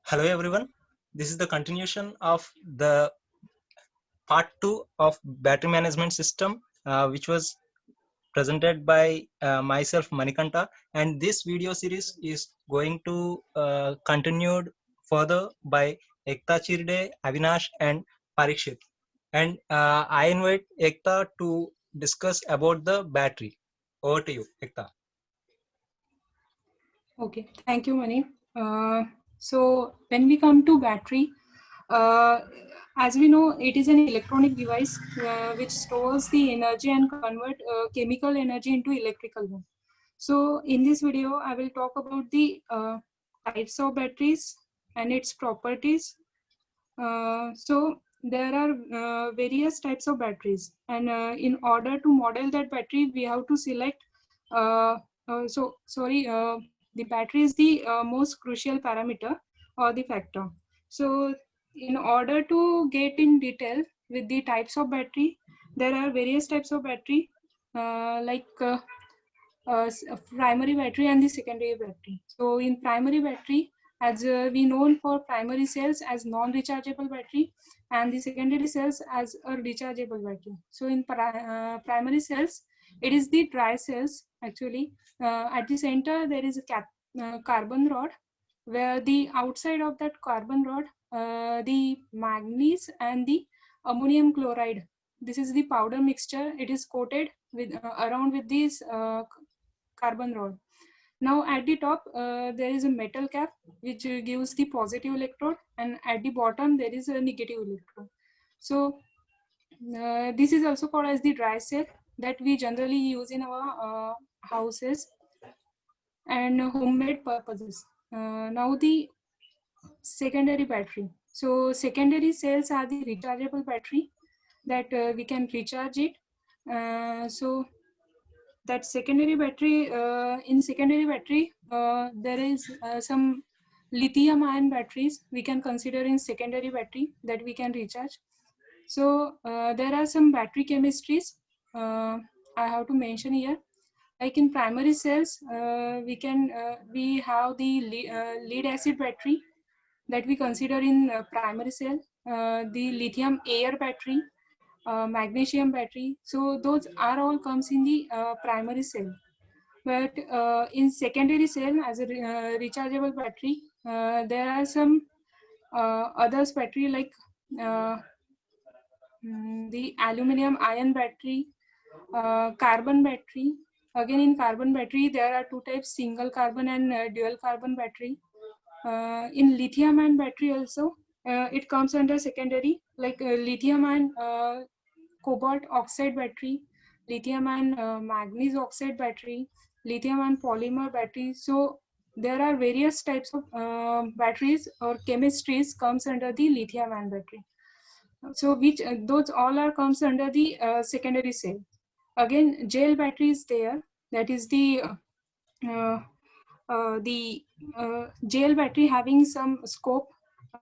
Hello everyone, this is the continuation of the part 2 of battery management system which was presented by myself Manikanta, and this video series is going to continued further by Ekta Chirde, Avinash and Parikshit. And I invite Ekta to discuss about the battery. Over to you, Ekta. Okay, thank you, Mani. So when we come to battery, as we know, it is an electronic device which stores the energy and convert chemical energy into electrical one. So in this video, I will talk about the types of batteries and its properties. So there are various types of batteries, and in order to model that battery, we have to select. The battery is the most crucial parameter or the factor. So in order to get in detail with the types of battery, there are various types of battery primary battery and the secondary battery. So in primary battery, as we known for primary cells as non-rechargeable battery and the secondary cells as a rechargeable battery. So in primary cells, it is the dry cells actually. At the center, there is a carbon rod, where the outside of that carbon rod, the manganese and the ammonium chloride, this is the powder mixture, it is coated with around with this carbon rod. Now at the top, there is a metal cap which gives the positive electrode, and at the bottom there is a negative electrode. So this is also called as the dry cell that we generally use in our houses and homemade purposes. Now the secondary battery. So secondary cells are the rechargeable battery that we can recharge it. So that secondary battery, in secondary battery, there is some lithium ion batteries we can consider in secondary battery that we can recharge. So there are some battery chemistries I have to mention here. Like in primary cells, we have the lead acid battery that we consider in primary cell, the lithium air battery, magnesium battery. So those are all comes in the primary cell. But in secondary cell, as a rechargeable battery, there are some others battery like the aluminum ion battery, carbon battery. Again, in carbon battery, there are two types: single carbon and dual carbon battery. In lithium ion battery also, it comes under secondary, like lithium ion cobalt oxide battery, lithium ion manganese oxide battery, lithium ion polymer battery. So there are various types of batteries or chemistries comes under the lithium ion battery. So which those all are comes under the secondary cell. Again, gel battery is there. That is the gel battery having some scope,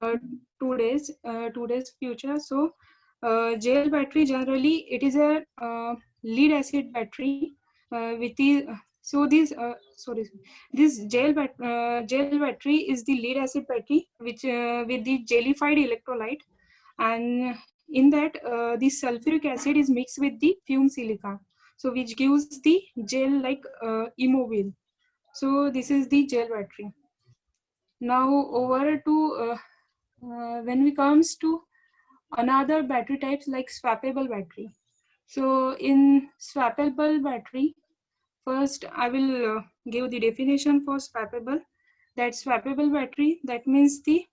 2 days future. So gel battery generally it is a lead acid battery with the this gel battery is the lead acid battery which with the jellified electrolyte, and in that the sulfuric acid is mixed with the fumed silica, so which gives the gel like immobile. So this is the gel battery. Now over to when we comes to another battery types like swappable battery. So in swappable battery, first I will give the definition for swappable. That swappable battery, that means the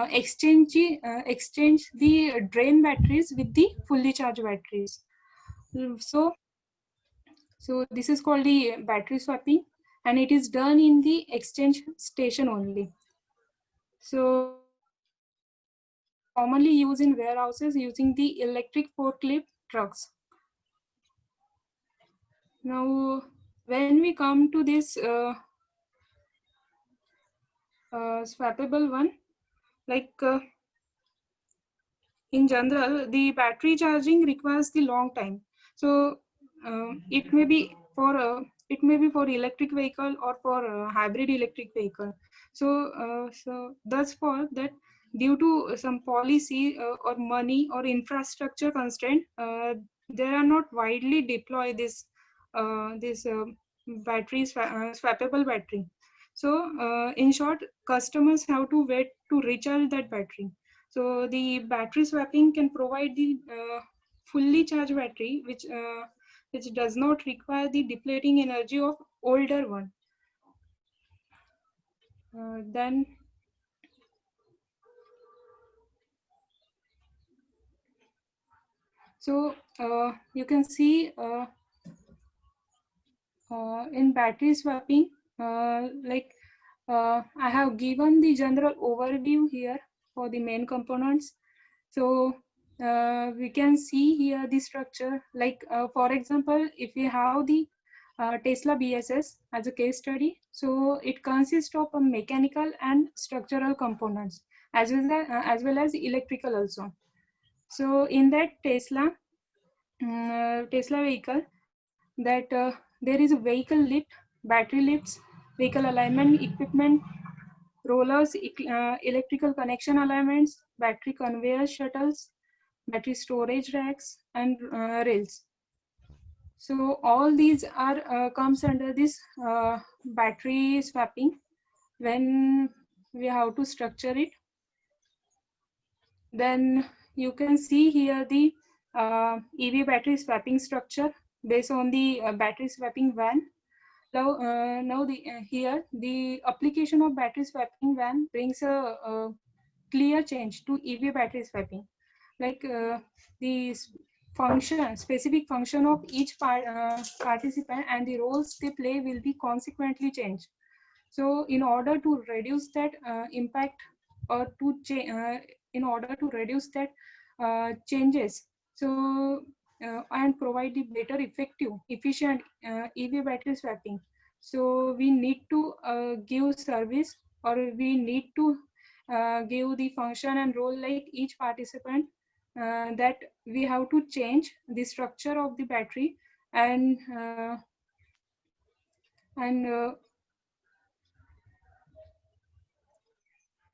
exchange the drain batteries with the fully charged batteries. So this is called the battery swapping, and it is done in the exchange station only. So commonly used in warehouses using the electric forklift trucks. Now, when we come to this swappable one, like in general, the battery charging requires the long time. So it may be for it may be for electric vehicle or for hybrid electric vehicle. So thus for that, due to some policy or money or infrastructure constraint, they are not widely deploy this swappable battery. So in short, customers have to wait to recharge that battery. So the battery swapping can provide the fully charged battery, which does not require the depleting energy of older one. Then so you can see in battery swapping, I have given the general overview here for the main components. So we can see here the structure, for example, if we have the Tesla BSS as a case study, so it consists of a mechanical and structural components as well as electrical also. So in that Tesla vehicle, that there is a vehicle lift, battery lifts, vehicle alignment equipment, rollers, electrical connection alignments, battery conveyor shuttles, battery storage racks, and rails. So all these are comes under this battery swapping when we have to structure it. Then you can see here the EV battery swapping structure based on the battery swapping van. Now here the application of battery swapping van brings a clear change to EV battery swapping. The specific function of each participant and the roles they play will be consequently changed. So in order to reduce that impact or in order to reduce that changes, so and provide the better effective efficient EV battery swapping, so we need to give service, or we need to give the function and role like each participant, that we have to change the structure of the battery and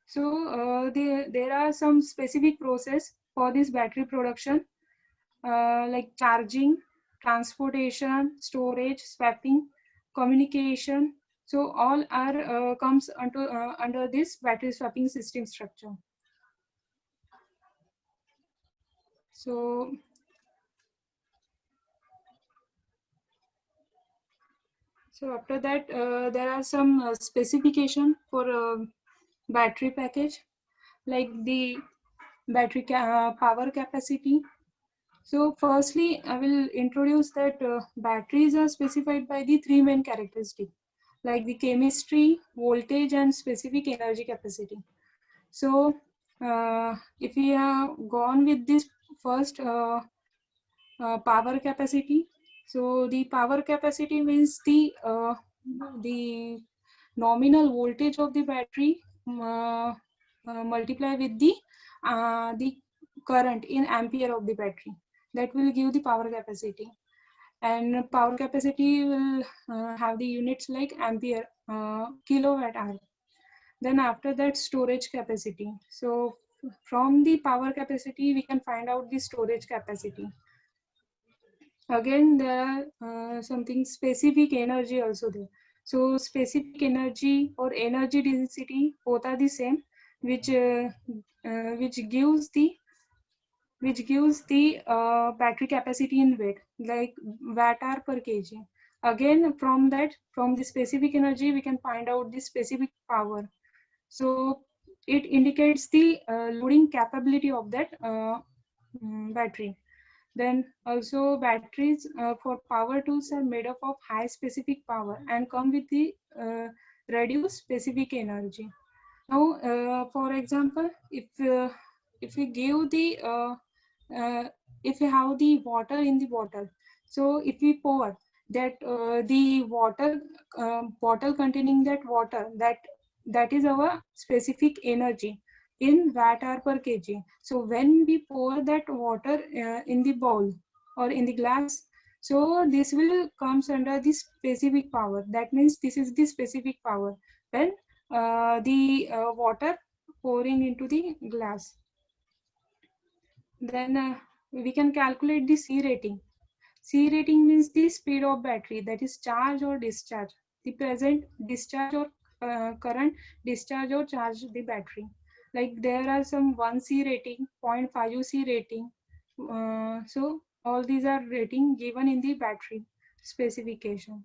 so there are some specific process for this battery production, like charging, transportation, storage, swapping, communication. So all are comes under this battery swapping system structure. So after that, there are some specification for battery package, like the battery power capacity. So firstly, I will introduce that batteries are specified by the three main characteristics, like the chemistry, voltage, and specific energy capacity. So if we have gone with this first power capacity, so the power capacity means the nominal voltage of the battery multiply with the current in ampere of the battery. That will give the power capacity, and power capacity will have the units like ampere, kilowatt hour. Then after that, storage capacity. So from the power capacity we can find out the storage capacity. Again, there are something specific energy also there. So specific energy or energy density, both are the same, which gives the battery capacity in weight, like watt hour per kg. Again, from the specific energy we can find out the specific power. So it indicates the loading capability of that battery. Then also batteries for power tools are made up of high specific power and come with the reduced specific energy. Now, for example, if we give the if we have the water in the bottle, so if we pour that the water bottle containing that water, that is our specific energy in watt hour per kg. So when we pour that water in the bowl or in the glass, So this will comes under the specific power. That means this is the specific power when the water pouring into the glass. Then we can calculate the C rating. C rating means the speed of battery, that is charge or discharge. The present discharge or current discharge or charge the battery. Like there are some 1 C rating, 0.5 C rating. So all these are rating given in the battery specification.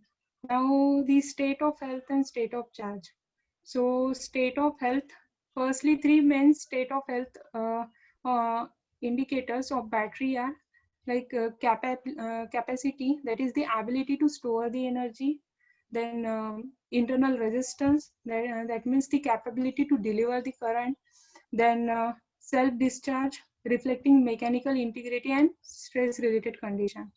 Now the state of health and state of charge. So state of health, firstly three main state of health indicators of battery are like capacity, that is the ability to store the energy. Then internal resistance, that means the capability to deliver the current. Then self discharge, reflecting mechanical integrity and stress related condition.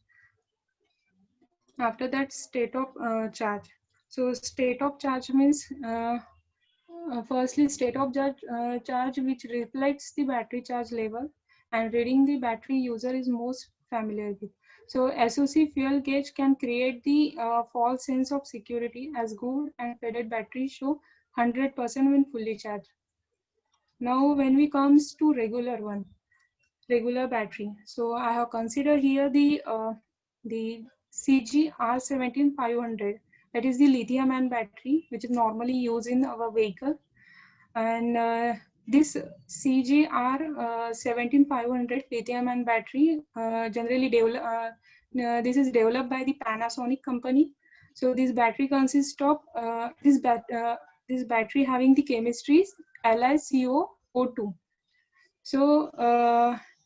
After that, state of charge. So state of charge means firstly state of charge which reflects the battery charge level and reading the battery user is most familiar with. So SOC fuel gauge can create the false sense of security as good and faded batteries show 100% when fully charged. Now when we comes to regular battery. So I have considered here the CG R17500, that is the lithium ion battery which is normally used in our vehicle. And this CGR17500 lithium ion battery this is developed by the Panasonic company. So this battery consists of this battery having the chemistries LiCoO2. So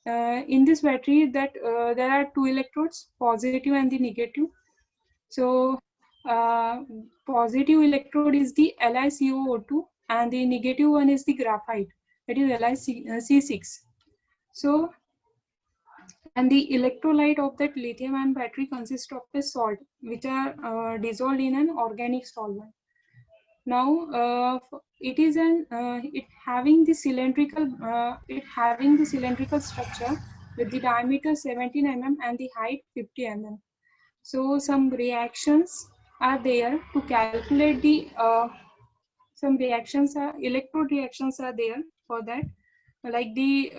in this battery there are two electrodes, positive and the negative. So positive electrode is the LiCoO2 and the negative one is the graphite, that is LiC6. So and the electrolyte of that lithium ion battery consists of a salt which are dissolved in an organic solvent. Now it is it having the cylindrical structure with the diameter 17 mm and the height 50 mm. So some reactions are there to calculate the electrode reactions are there for that, like the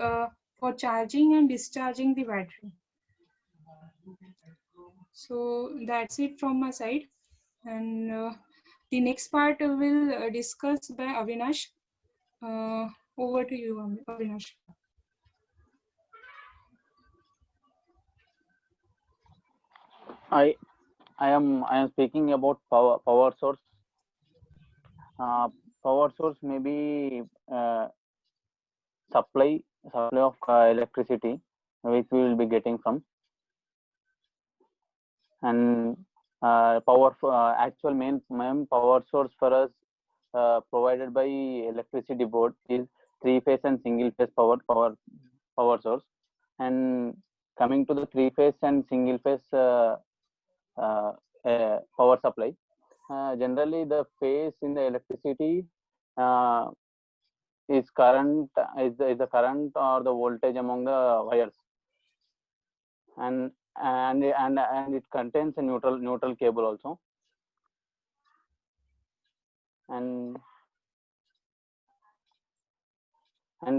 for charging and discharging the battery. So that's it from my side, and the next part will discuss by Avinash. Over to you, Avinash. I am speaking about power source. Power source may be supply of electricity which we will be getting from, and actual main power source for us provided by electricity board is three-phase and single-phase power source. And coming to the three-phase and single-phase power supply, generally the phase in the electricity is the current or the voltage among the wires, and it contains a neutral cable also. And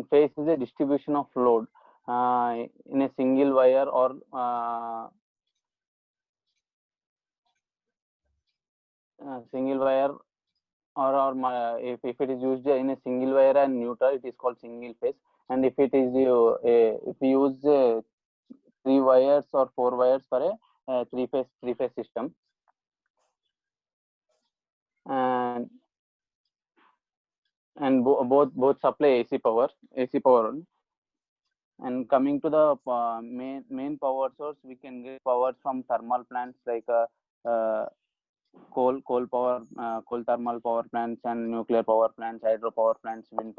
phase is a distribution of load in a single wire or single wire, or if it is used in a single wire and neutral, it is called single phase. And if it is if we use 3 wires or 4 wires for a three phase system, and both supply AC power. And coming to the main power source, we can get power from thermal plants like coal thermal power plants, and nuclear power plants, hydro power plants, wind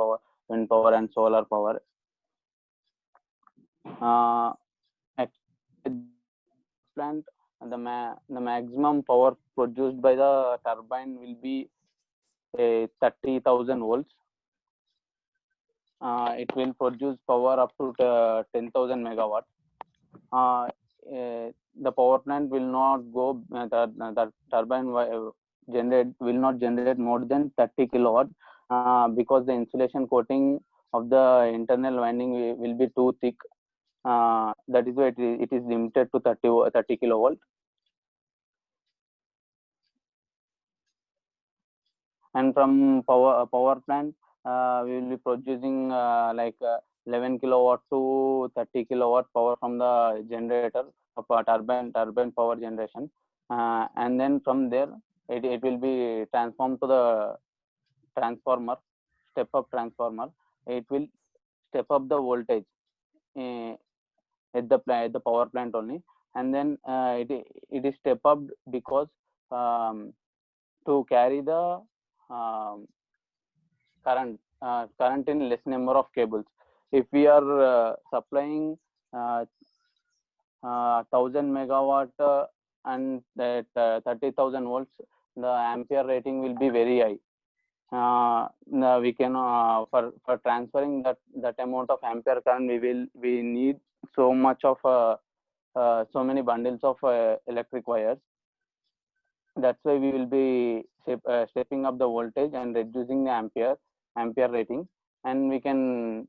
power and solar power. Plant, the maximum power produced by the turbine will be 30,000 volts. It will produce power up to 10,000 megawatt. the power plant will not go, the turbine will not generate more than 30 kilowatt because the insulation coating of the internal winding will be too thick. That is why it is limited to 30 kilowatt. And from power plant, we will be producing 11 kilowatt to 30 kilowatt power from the generator of turbine power generation, and then from there it will be transformed to the transformer, step up transformer. It will step up the voltage at the power plant only, and then it is step up because to carry the current in less number of cables. If we are supplying 1000 megawatt and that 30,000 volts, the ampere rating will be very high. We can for transferring that amount of ampere current, we need so much of so many bundles of electric wires. That's why we will be stepping up the voltage and reducing the ampere rating, and we can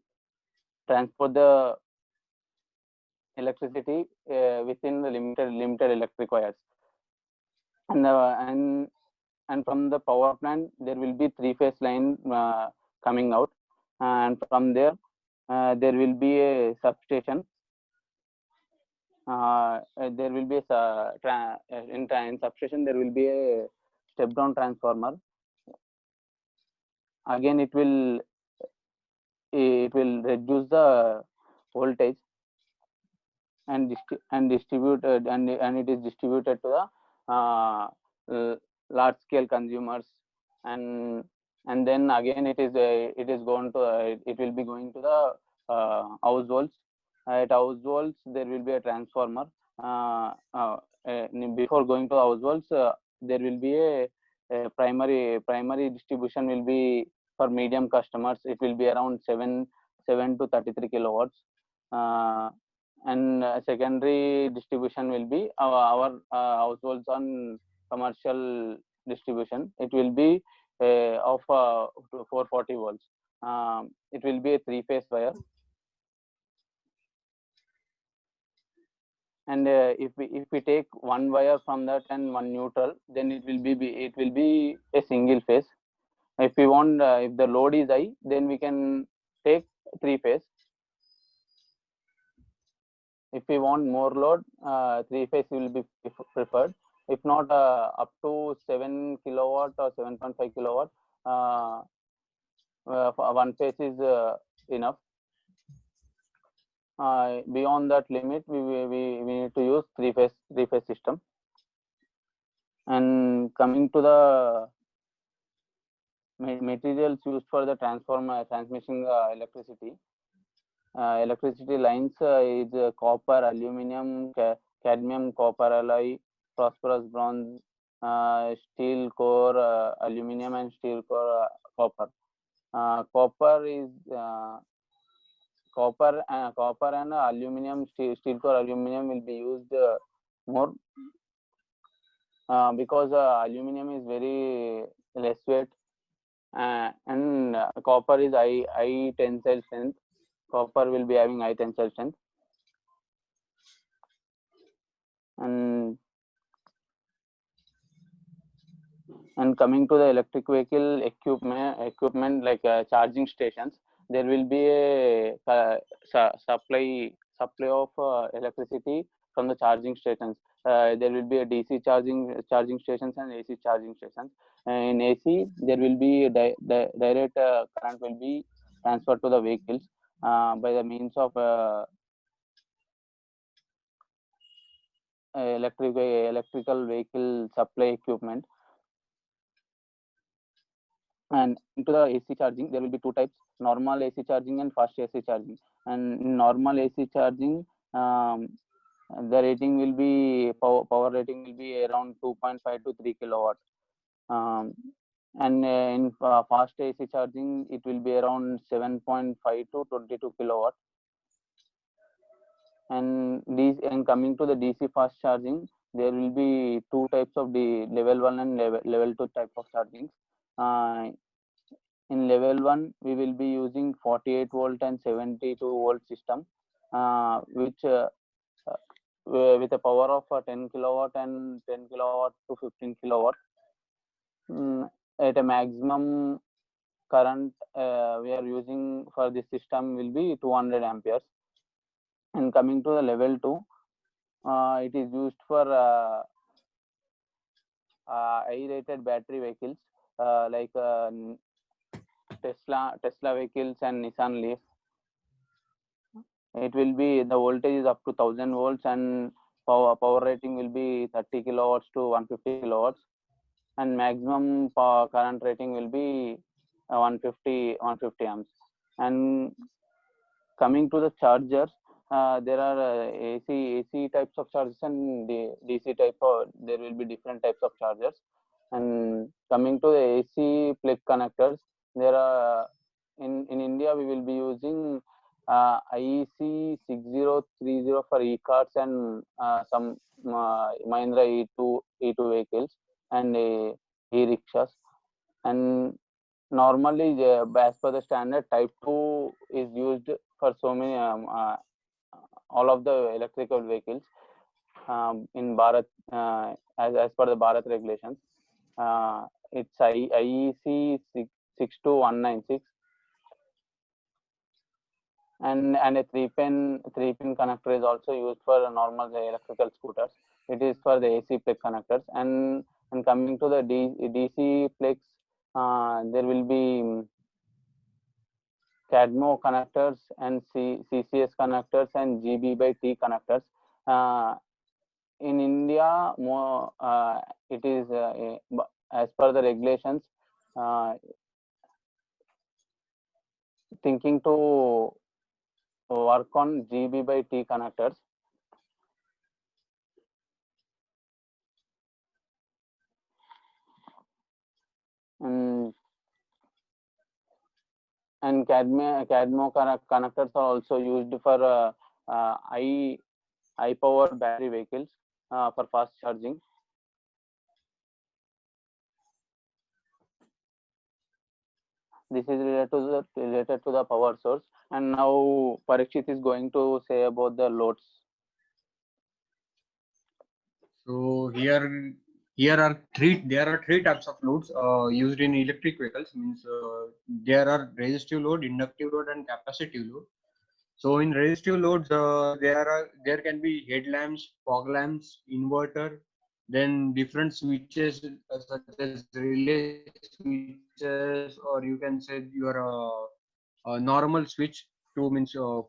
transport the electricity within the limited electric wires. And from the power plant there will be 3-phase line coming out, and from there there will be a substation. There will be in substation there will be a step down transformer. Again it will reduce the voltage and distributed, and it is distributed to the large scale consumers, and then again it is going to it will be going to the households. At households there will be a transformer. Before going to households, there will be a primary distribution will be for medium customers. It will be around 7 to 33 kilowatts, and secondary distribution will be our households on commercial distribution. It will be of 440 volts. It will be a 3-phase wire, and if we take one wire from that and one neutral, then it will be a single phase. If we want if the load is high, then we can take 3-phase. If we want more load, 3-phase will be preferred. If not, up to 7 kilowatt or 7.5 kilowatt, 1-phase is enough. Beyond that limit, we need to use 3-phase system. And coming to the materials used for the transmission electricity. Electricity lines is copper, aluminum, cadmium, copper alloy, phosphorus, bronze, steel core, aluminum, and steel core copper. Copper and aluminum, steel core aluminum will be used more because aluminum is very less weight, and copper is high tensile strength. Copper will be having high tensile strength. And coming to the electric vehicle equipment like charging stations, there will be a supply of electricity from the charging stations. There will be a DC charging stations and AC charging stations. In AC, there will be direct current will be transferred to the vehicles by the means of electrical vehicle supply equipment. And into the AC charging, there will be 2 types: normal AC charging and fast AC charging. And in normal AC charging, the rating will be power rating will be around 2.5 to 3 kilowatt. And in fast AC charging, it will be around 7.5 to 22 kilowatt. And coming to the DC fast charging, there will be two types of the level 1 and level 2 type of charging. In level 1 we will be using 48 volt and 72-volt system, which with a power of 10 kilowatt and 10 kilowatt to 15 kilowatt, at a maximum current we are using for this system will be 200 amperes. And coming to the level 2, it is used for high rated battery vehicles, like Tesla vehicles and Nissan Leaf. It will be, the voltage is up to 1000 volts, and power rating will be 30 kilowatts to 150 kilowatts, and maximum power current rating will be 150 amps. And coming to the chargers, there are AC types of chargers and the DC type of, there will be different types of chargers. And coming to the AC plug connectors, there are in India we will be using IEC 6030 for e-cars and some Mahindra E2 vehicles and e-rickshaws. And normally, as per the standard, type 2 is used for so many all of the electrical vehicles in Bharat, as per the Bharat regulations. It's IEC 62196, and a three-pin connector is also used for normal electrical scooters. It is for the AC plug connectors. And coming to the DC plugs, there will be CADMO connectors and CCS connectors and GB by T connectors. In India, more it is as per the regulations, thinking to work on GB by T connectors. And CADMO connectors are also used for high power battery vehicles for fast charging. This is related to the power source. And now Parikshit is going to say about the loads. So here are three types of loads used in electric vehicles. Means there are resistive load, inductive load, and capacitive load. So in resistive loads, there can be headlamps, fog lamps, inverter, then different switches such as relay switches, or you can say your normal switch to means to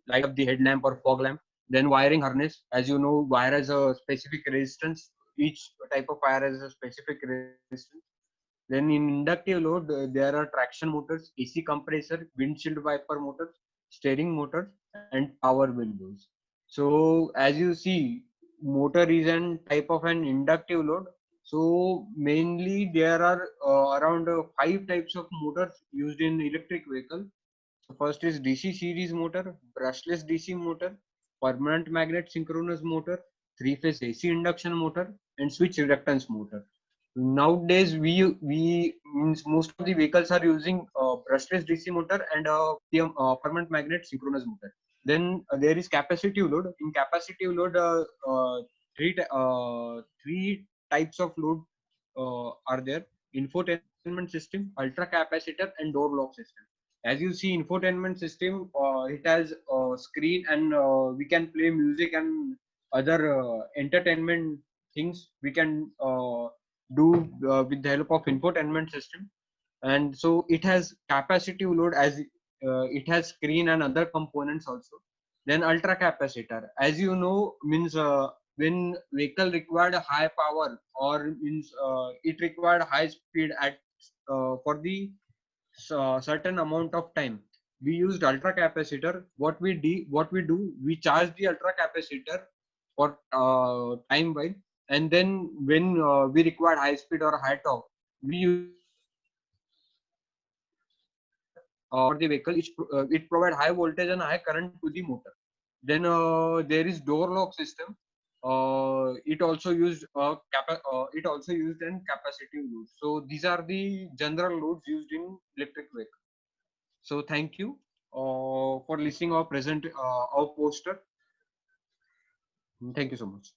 light up the headlamp or fog lamp. Then wiring harness, as you know, wire has a specific resistance. Each type of wire has a specific resistance. Then in inductive load, there are traction motors, AC compressor, windshield wiper motors, steering motors, and power windows. So as you see, motor is an type of an inductive load. So mainly there are around 5 types of motors used in electric vehicle. So first is DC series motor, brushless DC motor, permanent magnet synchronous motor, three-phase AC induction motor, and switch reductance motor. Nowadays, we means most of the vehicles are using brushless DC motor and permanent magnet synchronous motor. Then there is capacitive load. In capacitive load, three types of load are there: infotainment system, ultra capacitor, and door lock system. As you see, infotainment system, it has a screen, and we can play music and other entertainment things we can do with the help of infotainment system. And so it has capacitive load, as it has screen and other components also. Then ultra capacitor, as you know, means when vehicle required high power, or means it required high speed at for the certain amount of time, we used ultra capacitor. What we do, we charge the ultra capacitor for time while, and then when we require high speed or high torque, we use for the vehicle. It provide high voltage and high current to the motor. Then there is door lock system. It also used it also used an capacitive load. So these are the general loads used in electric vehicle. So thank you for listening our present our poster. Thank you so much.